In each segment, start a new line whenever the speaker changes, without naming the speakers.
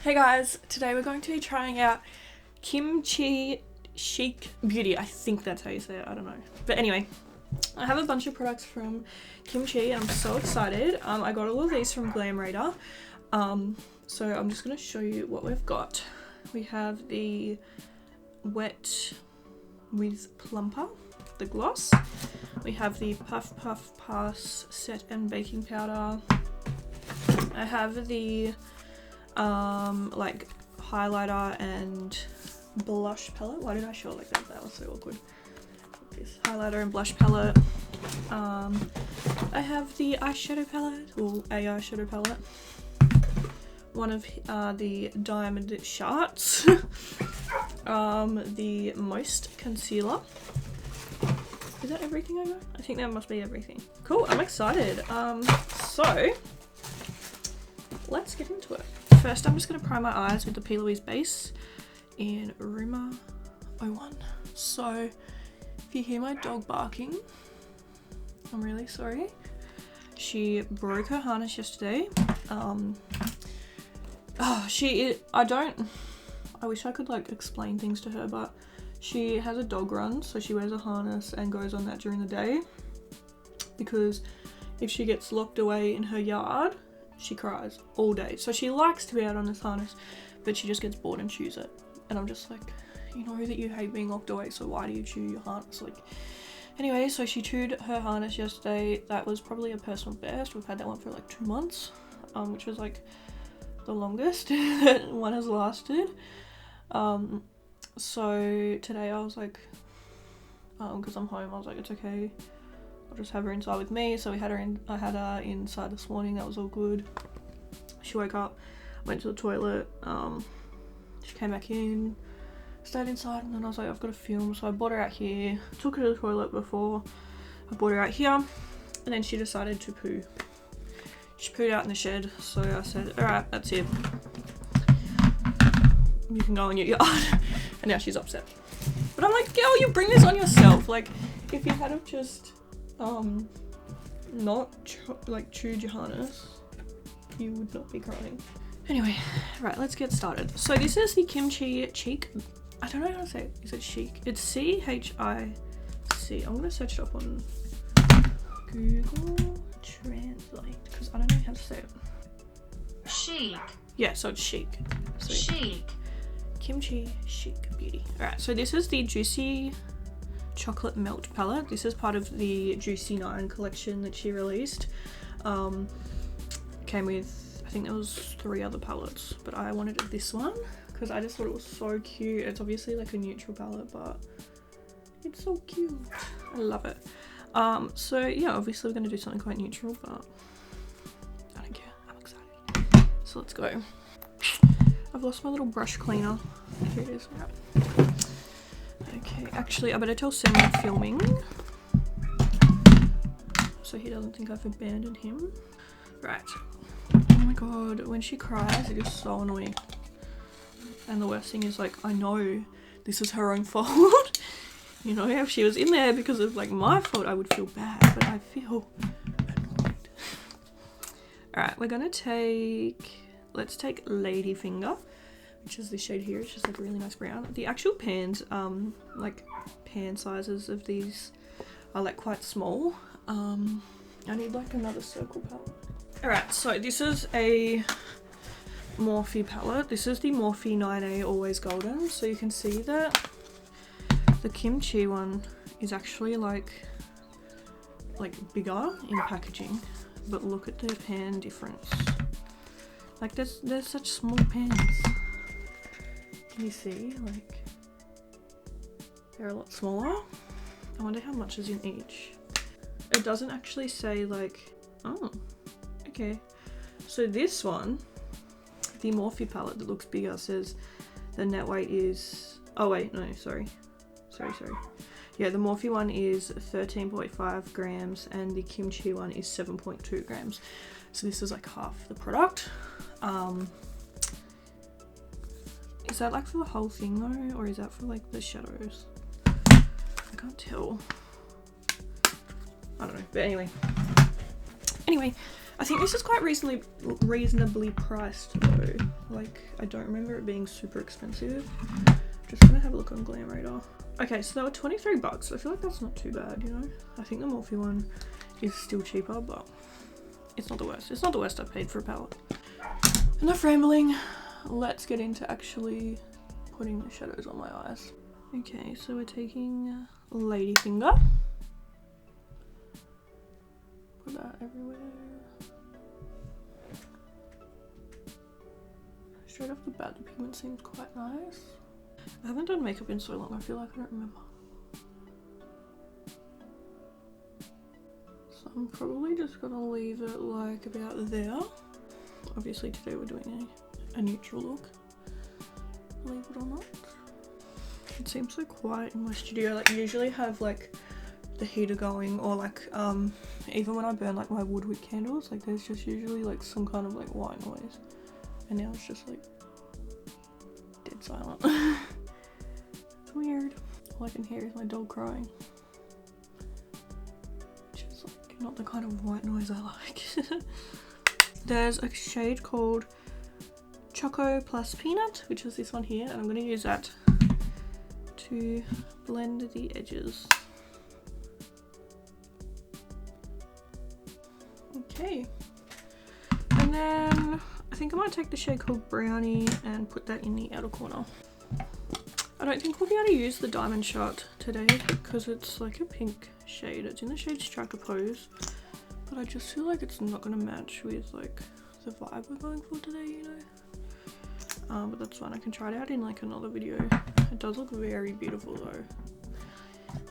Hey guys, today we're going to be trying out CHIC Beauty. I think that's how you say it, I don't know. But anyway, I have a bunch of products from CHIC and I'm so excited. I got all of these from Glam Radar. So I'm just going to show you what we've got. We have the Wet with Plumper, the gloss. We have the Puff Puff Pass Set and Baking Powder. I have the like highlighter and blush palette. Why did I show it like that? That was so awkward. This highlighter and blush palette. I have the eyeshadow palette, or a eyeshadow palette. One of the diamond shards. The Most concealer. Is that everything I got? I think that must be everything. Cool, I'm excited. So let's get into it. First, I'm just going to prime my eyes with the P. Louise base in Rumor 01. So, if you hear my dog barking, I'm really sorry. She broke her harness yesterday. I wish I could like explain things to her, but she has a dog run, so she wears a harness and goes on that during the day. Because if she gets locked away in her yard, she cries all day. So she likes to be out on this harness, but she just gets bored and chews it. And I'm just like, you know that you hate being locked away, so why do you chew your harness? Like, anyway, so she chewed her harness yesterday. That was probably a personal best. We've had that one for like 2 months, which was like the longest that one has lasted. So today I was like, because I'm home, I was like, it's okay, I'll just have her inside with me. So I had her inside this morning. That was all good. She woke up, went to the toilet, she came back in, stayed inside, and then I was like, I've got to film, so I brought her out here, took her to the toilet before I brought her out here, and then she decided to poo. She pooed out in the shed, so I said, alright, that's it, you can go in your yard. And now she's upset. But I'm like, girl, you bring this on yourself. Like, if you had have just not chewed your harness, you would not be crying. Anyway, right, let's get started. So this is the CHIC. I don't know how to say it. Is it chic? It's CHIC. I'm gonna search it up on Google Translate because I don't know how to say it.
Chic.
Yeah, so it's chic. So
Chic.
CHIC Beauty. Alright, so this is the Juicy Chocolate Melt palette. This is part of the Juicy 9 collection that she released. Came with, I think there was 3 other palettes, but I wanted this one because I just thought it was so cute. It's obviously like a neutral palette, but it's so cute. I love it. So yeah, obviously we're going to do something quite neutral, but I don't care. I'm excited. So let's go. I've lost my little brush cleaner. Here it is. Right. Okay, actually, I better tell Sam I'm filming, so he doesn't think I've abandoned him. Right. Oh my god, when she cries, it is so annoying. And the worst thing is, like, I know this is her own fault. You know, if she was in there because of, like, my fault, I would feel bad, but I feel annoyed. Alright, we're gonna let's take Ladyfinger, which is this shade here. It's just like a really nice brown. The actual pans, like pan sizes of these are like quite small. I need like another circle palette. Alright, so this is a Morphe palette. This is the Morphe 9A Always Golden. So you can see that the CHIC one is actually like bigger in packaging, but look at the pan difference. Like there's such small pans. Can you see? Like they're a lot smaller. I wonder how much is in each. It doesn't actually say like, oh, okay. So this one, the Morphe palette that looks bigger, says the net weight is, oh wait, no, sorry. Yeah, the Morphe one is 13.5 grams and the CHIC one is 7.2 grams. So this is like half the product. Is that like for the whole thing though, or is that for like the shadows? I can't tell. I don't know, but anyway. I think this is quite reasonably priced though. Like, I don't remember it being super expensive. Just gonna have a look on Glam Radar. Okay, so they were 23 bucks. I feel like that's not too bad, you know? I think the Morphe one is still cheaper, but it's not the worst. It's not the worst I've paid for a palette. Enough rambling. Let's get into actually putting the shadows on my eyes. Okay, so we're taking Ladyfinger. Put that everywhere. Straight off the bat, the pigment seems quite nice. I haven't done makeup in so long, I feel like I don't remember. So I'm probably just gonna leave it like about there. Obviously today we're doing a neutral look, believe it or not. It seems so quiet in my studio. Like, I usually have like the heater going, or like even when I burn like my woodwick candles, like there's just usually like some kind of like white noise, and now it's just like dead silent. It's weird. All I can hear is my dog crying, which is like not the kind of white noise I like. There's a shade called Choco plus Peanut, which is this one here, and I'm going to use that to blend the edges. Okay, and then I think I might take the shade called Brownie and put that in the outer corner. I don't think we'll be able to use the Diamond Shot today because it's like a pink shade. It's in the shade Striker Pose, but I just feel like it's not going to match with like the vibe we're going for today, you know. But that's fine, I can try it out in like another video. It does look very beautiful though.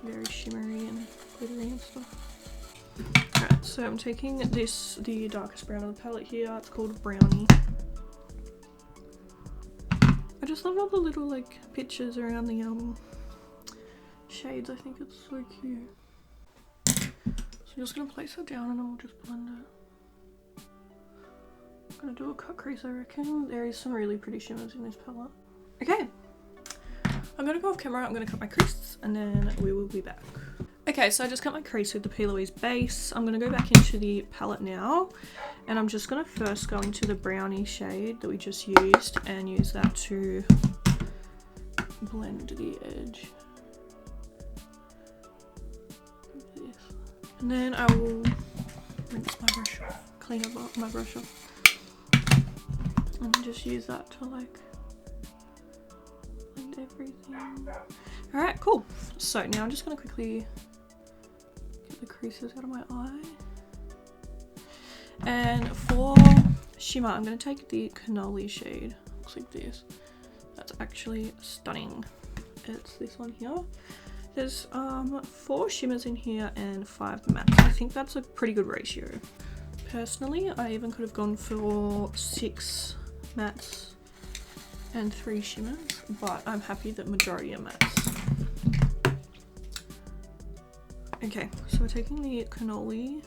Very shimmery and glittery and stuff. Alright, so I'm taking the darkest brown of the palette here. It's called Brownie. I just love all the little like pictures around the shades. I think it's so cute. So I'm just going to place it down and then we'll just blend it. I'm going to do a cut crease, I reckon. There is some really pretty shimmers in this palette. Okay, I'm going to go off camera, I'm going to cut my crease, and then we will be back. Okay, so I just cut my crease with the P. Louise base. I'm going to go back into the palette now, and I'm just going to first go into the Brownie shade that we just used and use that to blend the edge. This. And then I will rinse my brush off, clean up my brush off, and just use that to like blend everything. Alright, cool. So now I'm just going to quickly get the creases out of my eye. And for shimmer, I'm going to take the Cannoli shade. Looks like this. That's actually stunning. It's this one here. There's 4 shimmers in here and 5 mattes. I think that's a pretty good ratio. Personally, I even could have gone for 6 mattes and 3 shimmers, but I'm happy that majority are mattes. Okay, so we're taking the Cannoli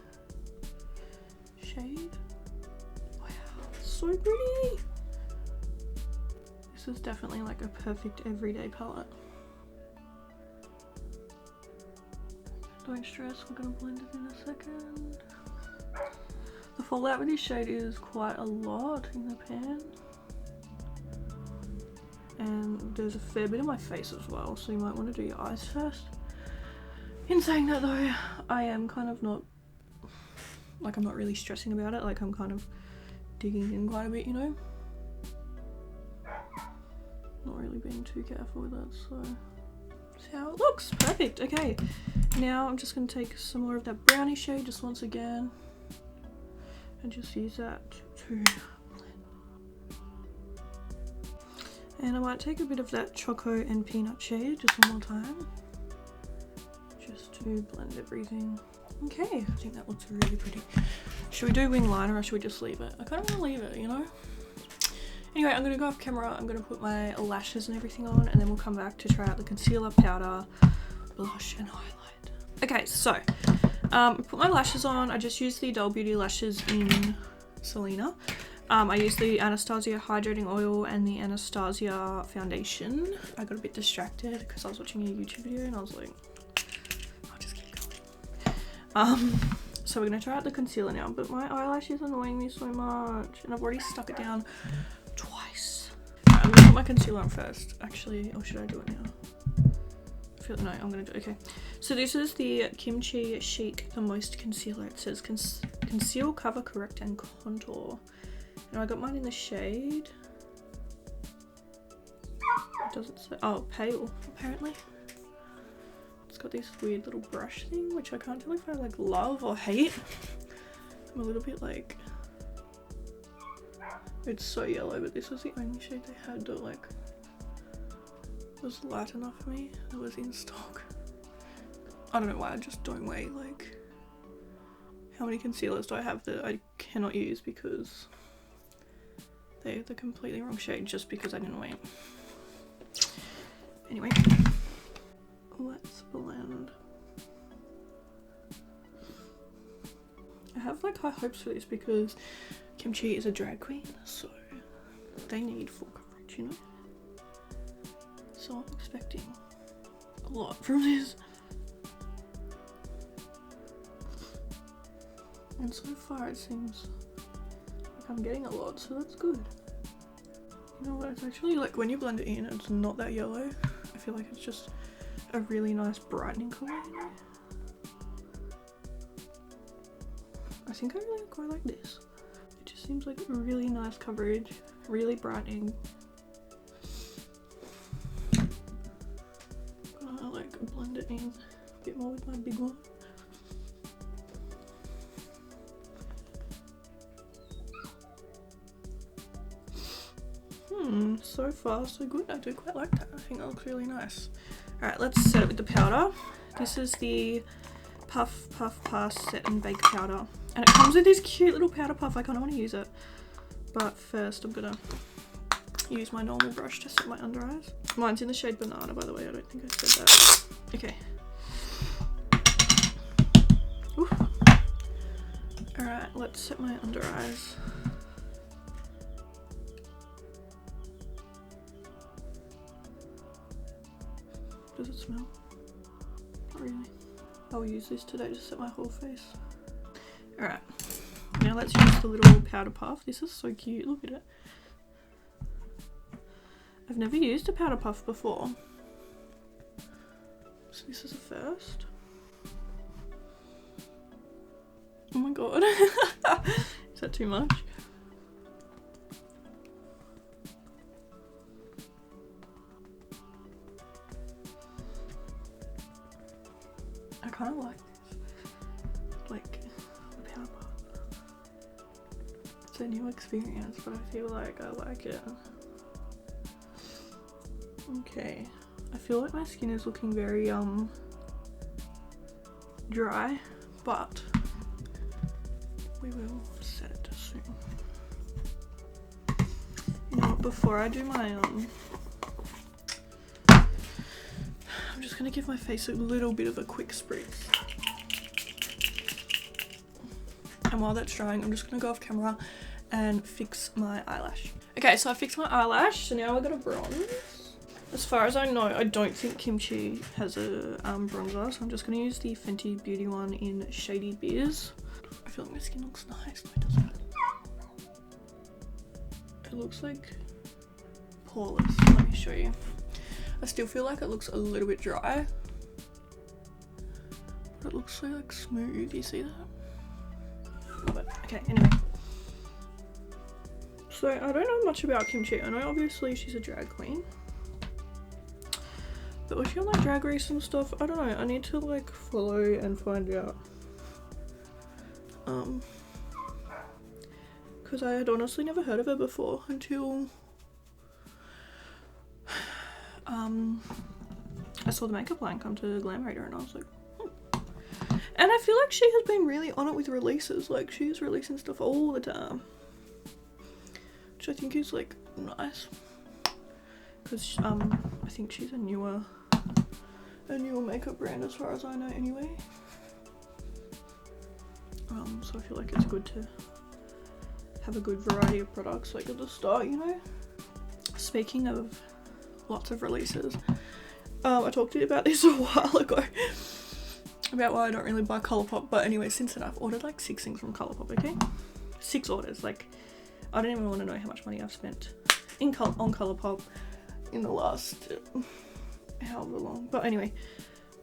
shade. Wow, it's so pretty! This is definitely like a perfect everyday palette. Don't stress, we're gonna blend it in a second. The fallout with this shade is quite a lot in the pan. And there's a fair bit of my face as well, so you might want to do your eyes first. In saying that though, I am kind of not, like I'm not really stressing about it, like I'm kind of digging in quite a bit, you know? Not really being too careful with it, so see how it looks. Perfect. Okay, now I'm just going to take some more of that Brownie shade just once again and just use that to blend. And I might take a bit of that Choco and Peanut shade just one more time, just to blend everything. Okay, I think that looks really pretty. Should we do wing liner or should we just leave it? I kind of want to leave it, you know? Anyway, I'm going to go off camera, I'm going to put my lashes and everything on, and then we'll come back to try out the concealer, powder, blush and highlight. Okay, so I put my lashes on. I just used the Doll Beauty lashes in Selena. I used the Anastasia hydrating oil and the Anastasia foundation. I got a bit distracted because I was watching a YouTube video and I was like, I'll just keep going. So we're gonna try out the concealer now, but my eyelash is annoying me so much, and I've already stuck it down twice. Right, I'm gonna put my concealer on first. Actually, or should I do it now? No, I'm gonna do it. Okay. So this is the CHIC the Moist Concealer. It says conceal, cover, correct, and contour. And I got mine in the shade. It doesn't say. Oh, pale. Apparently. It's got this weird little brush thing, which I can't tell if I like love or hate. I'm a little bit like, it's so yellow, but this was the only shade they had that like was light enough for me that was in stock. I don't know why I just don't wait. Like, how many concealers do I have that I cannot use because they're the completely wrong shade just because I didn't wait. Anyway. Let's blend. I have like high hopes for this because Kimchi is a drag queen, so they need full coverage, you know? So I'm expecting a lot from this. And so far it seems like I'm getting a lot, so that's good. You know what, it's actually like when you blend it in, it's not that yellow. I feel like it's just a really nice brightening colour, you know? I think I really quite like this. It just seems like really nice coverage, really brightening. I'm gonna like blend it in a bit more with my big one. So far so good. I do quite like that. I think that looks really nice. Alright, let's set it with the powder. This is the Puff Pass Set and Bake Powder. And it comes with this cute little powder puff. I kind of want to use it. But first I'm gonna use my normal brush to set my under eyes. Mine's in the shade Banana, by the way. I don't think I said that. Okay. Alright, let's set my under eyes. Does it smell? Not really. I'll use this today to set my whole face. Alright, now let's use the little powder puff. This is so cute, look at it. I've never used a powder puff before. So this is a first. Oh my god. Is that too much? I kind of like this, like the powder puff. It's a new experience, but I feel like I like it. Okay, I feel like my skin is looking very dry, but we will set it soon. You know what, before I do my I'm just gonna give my face a little bit of a quick spritz. And while that's drying, I'm just gonna go off camera and fix my eyelash. Okay, so I fixed my eyelash, so now I got a bronze. As far as I know, I don't think Kimchi has a bronzer, so I'm just gonna use the Fenty Beauty one in Shady Beers. I feel like my skin looks nice, but it doesn't. It looks like poreless. Let me show you. I still feel like it looks a little bit dry, but it looks so like smooth. You see that? Love it. Okay, anyway. So I don't know much about Kimchi. I know obviously she's a drag queen, but was she on like Drag Race and stuff? I don't know. I need to like follow and find out. Because I had honestly never heard of her before until I saw the makeup line come to Glam Radar and I was like, And I feel like she has been really on it with releases. Like she's releasing stuff all the time, which I think is like nice. Because I think she's a newer makeup brand as far as I know anyway. So I feel like it's good to have a good variety of products like at the start, you know. Speaking of lots of releases, I talked to you about this a while ago. about why I don't really buy Colourpop, but anyway, since then I've ordered like 6 things from Colourpop, okay? 6 orders, like, I don't even want to know how much money I've spent on Colourpop in the last however long. But anyway,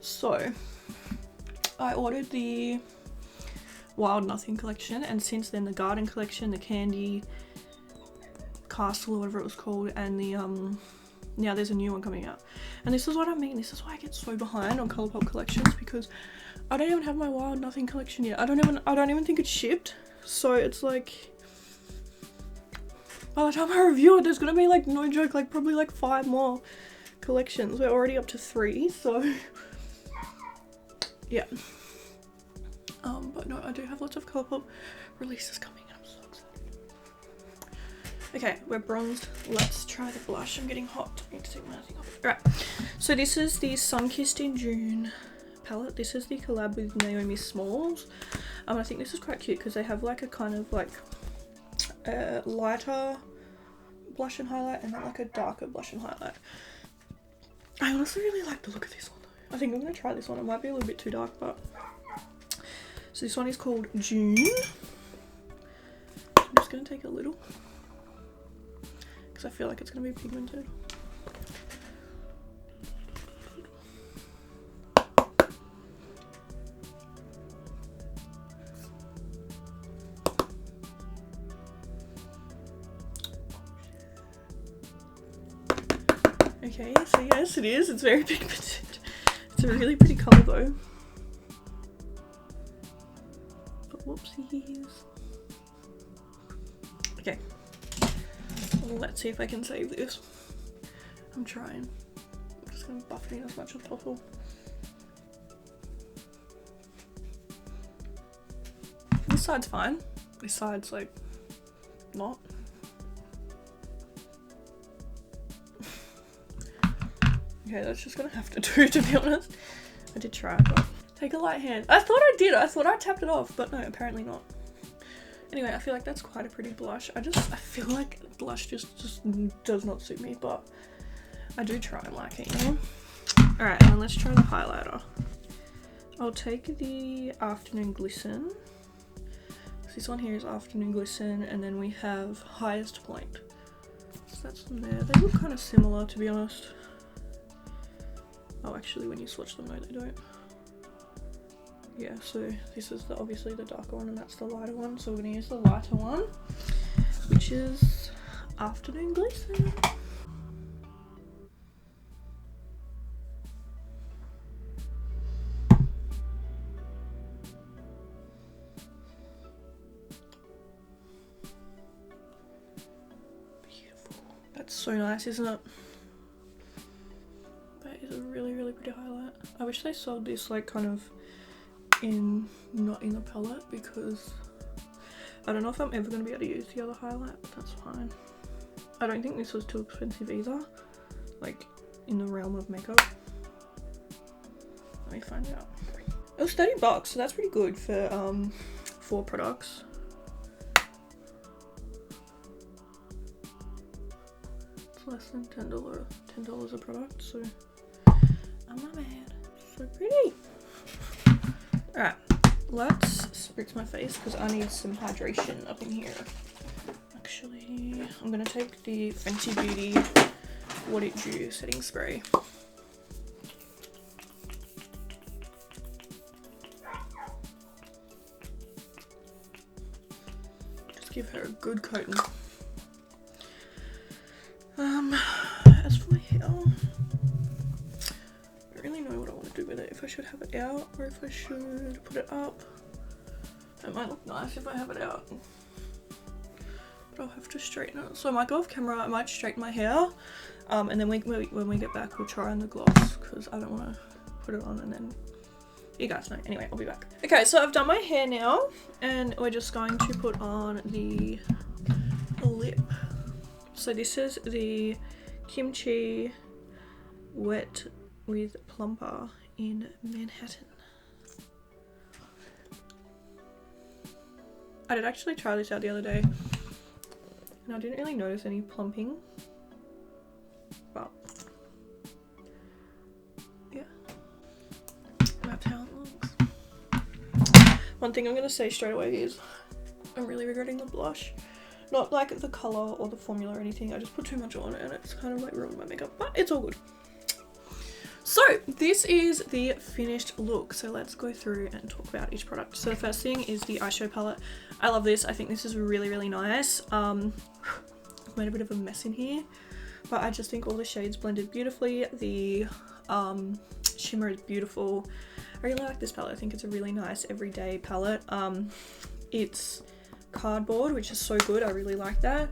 so I ordered the Wild Nothing collection, and since then the Garden collection, the Candy Castle or whatever it was called, and the now there's a new one coming out. And this is what I mean, this is why I get so behind on Colourpop collections, because I don't even have my Wild Nothing collection yet. I don't even think it's shipped, so it's like, by the time I review it, there's gonna be like, no joke, like probably like 5 more collections. We're already up to 3, so yeah. But no, I do have lots of Colourpop releases coming, and I'm so excited. Okay, we're bronzed. Let's try the blush. I'm getting hot. I need to take my thing off. Alright, so this is the Sunkissed in June palette. This is the collab with Naomi Smalls. I think this is quite cute because they have like a kind of like lighter blush and highlight, and then like a darker blush and highlight. I honestly really like the look of this one though. I think I'm going to try this one. It might be a little bit too dark, but... So this one is called June. I'm just going to take a little, because I feel like it's going to be pigmented. Okay, so yes it is, it's very pigmented. It's a really pretty colour though. But whoopsies. Okay, well, let's see if I can save this. I'm trying. I'm just going to buff it in as much as possible. This side's fine. This side's like, not. Okay, that's just gonna have to do, to be honest. I did try, but take a light hand. I thought I did. I thought I tapped it off, but no, apparently not. Anyway, I feel like that's quite a pretty blush. I feel like blush just does not suit me, but I do try and like it, you know? Alright, and then let's try the highlighter. I'll take the Afternoon Glisten. This one here is Afternoon Glisten, and then we have Highest Point. So that's them there. They look kind of similar, to be honest. Oh, actually, when you swatch them, no, they don't. Yeah, so this is obviously the darker one, and that's the lighter one. So we're going to use the lighter one, which is Afternoon Glisten. Beautiful. That's so nice, isn't it? That is a really, really pretty highlight. I wish they sold this like kind of not in a palette, because I don't know if I'm ever going to be able to use the other highlight, but that's fine. I don't think this was too expensive either, like in the realm of makeup. Let me find out. It was $30, so that's pretty good for 4 products. It's less than $10 a product, so I'm not mad. So pretty. Alright, let's spritz my face because I need some hydration up in here. Actually, I'm gonna take the Fenty Beauty What It Do setting spray. Just give her a good coating. As for my hair, I don't really know what I want to do with it. If I should have it out or if I should put it up. It might look nice if I have it out, but I'll have to straighten it. So I might go off camera, I might straighten my hair, and then when we get back we'll try on the gloss, because I don't want to put it on and then you guys know. Anyway, I'll be back. Okay, so I've done my hair now, and we're just going to put on the lip. So this is the Kimchi Wet with Plumper in Manhattan. I did actually try this out the other day, and I didn't really notice any plumping, but yeah, that's how it looks. One thing I'm going to say straight away is I'm really regretting the blush. Not like the colour or the formula or anything, I just put too much on and it's kind of like ruined my makeup, but it's all good. So this is the finished look, so let's go through and talk about each product. So the first thing is the eyeshadow palette. I love this. I think this is really, really nice. I've made a bit of a mess in here, but I just think all the shades blended beautifully. The shimmer is beautiful. I really like this palette. I think it's a really nice everyday palette. It's cardboard, which is so good. I really like that.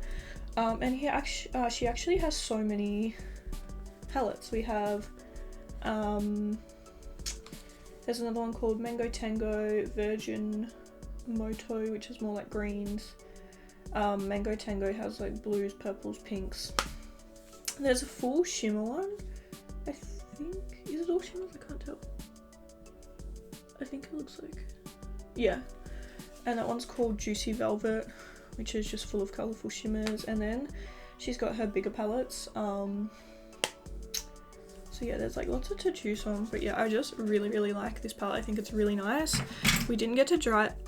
And here she actually has so many palettes. We have there's another one called Mango Tango Virgin Moto, which is more like greens. Mango Tango has like blues, purples, pinks. There's a full shimmer one, I think. Is it all shimmers? I can't tell. I think it looks like, yeah. And that one's called Juicy Velvet, which is just full of colourful shimmers. And then she's got her bigger palettes. So yeah, there's like lots to choose from, but yeah, I just really, really like this palette. I think it's really nice. We didn't get to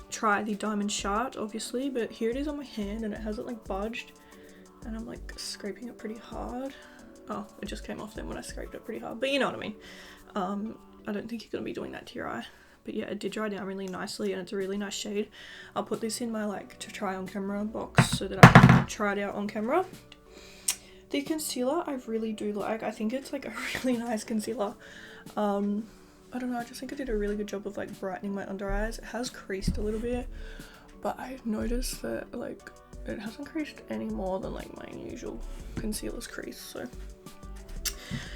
try the Diamond Shard, obviously, but here it is on my hand and it hasn't like budged, and I'm like scraping it pretty hard. Oh, it just came off then when I scraped it pretty hard, but you know what I mean. I don't think you're gonna be doing that to your eye, but yeah, it did dry down really nicely and it's a really nice shade. I'll put this in my like to try on camera box so that I can try it out on camera. The concealer I really do like. I think it's like a really nice concealer. I don't know, I just think I did a really good job of like brightening my under eyes. It has creased a little bit, but I've noticed that like it hasn't creased any more than like my usual concealers crease. So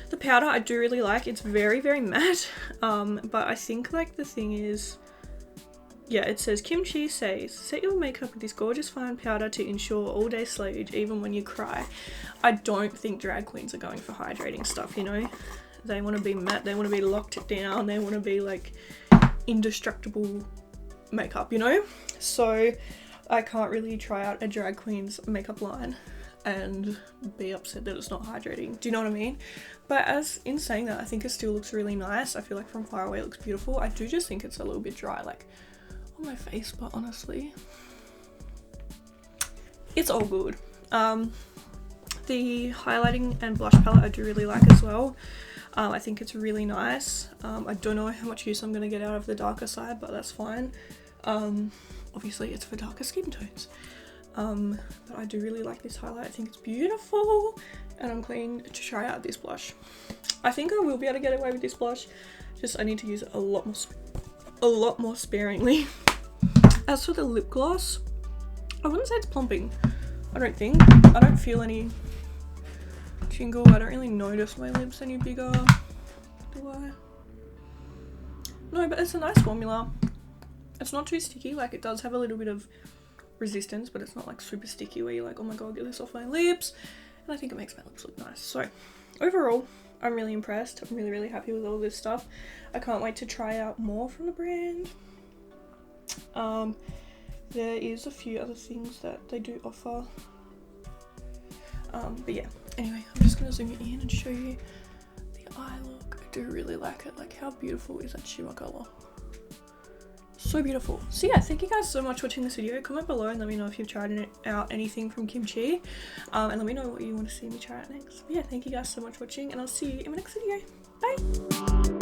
the powder I do really like. It's very, very matte, but I think like the thing is, yeah, it says Kim Chi says, set your makeup with this gorgeous fine powder to ensure all day slayage even when you cry. I don't think drag queens are going for hydrating stuff, you know. They want to be matte, they want to be locked down, they want to be like indestructible makeup, you know. So I can't really try out a drag queen's makeup line and be upset that it's not hydrating. Do you know what I mean? But as in saying that, I think it still looks really nice. I feel like from far away it looks beautiful. I do just think it's a little bit dry, like my face, but honestly it's all good. The highlighting and blush palette I do really like as well. I think it's really nice. I don't know how much use I'm going to get out of the darker side, but that's fine. Obviously it's for darker skin tones, but I do really like this highlight. I think it's beautiful and I'm keen to try out this blush. I think I will be able to get away with this blush, just I need to use it a lot more sparingly. As for the lip gloss, I wouldn't say it's plumping. I don't think. I don't feel any tingle. I don't really notice my lips any bigger. Do I? No, but it's a nice formula. It's not too sticky. Like, it does have a little bit of resistance, but it's not like super sticky where you're like, oh my god, get this off my lips. And I think it makes my lips look nice. So overall, I'm really impressed. I'm really, really happy with all this stuff. I can't wait to try out more from the brand. There is a few other things that they do offer, but yeah, anyway, I'm just gonna zoom in and show you the eye look. I do really like it. Like, how beautiful is that shimmer color? So beautiful. So yeah, thank you guys so much for watching this video. Comment below and let me know if you've tried out anything from Kim Chi, and let me know what you want to see me try out next. But yeah, thank you guys so much for watching, and I'll see you in my next video. Bye.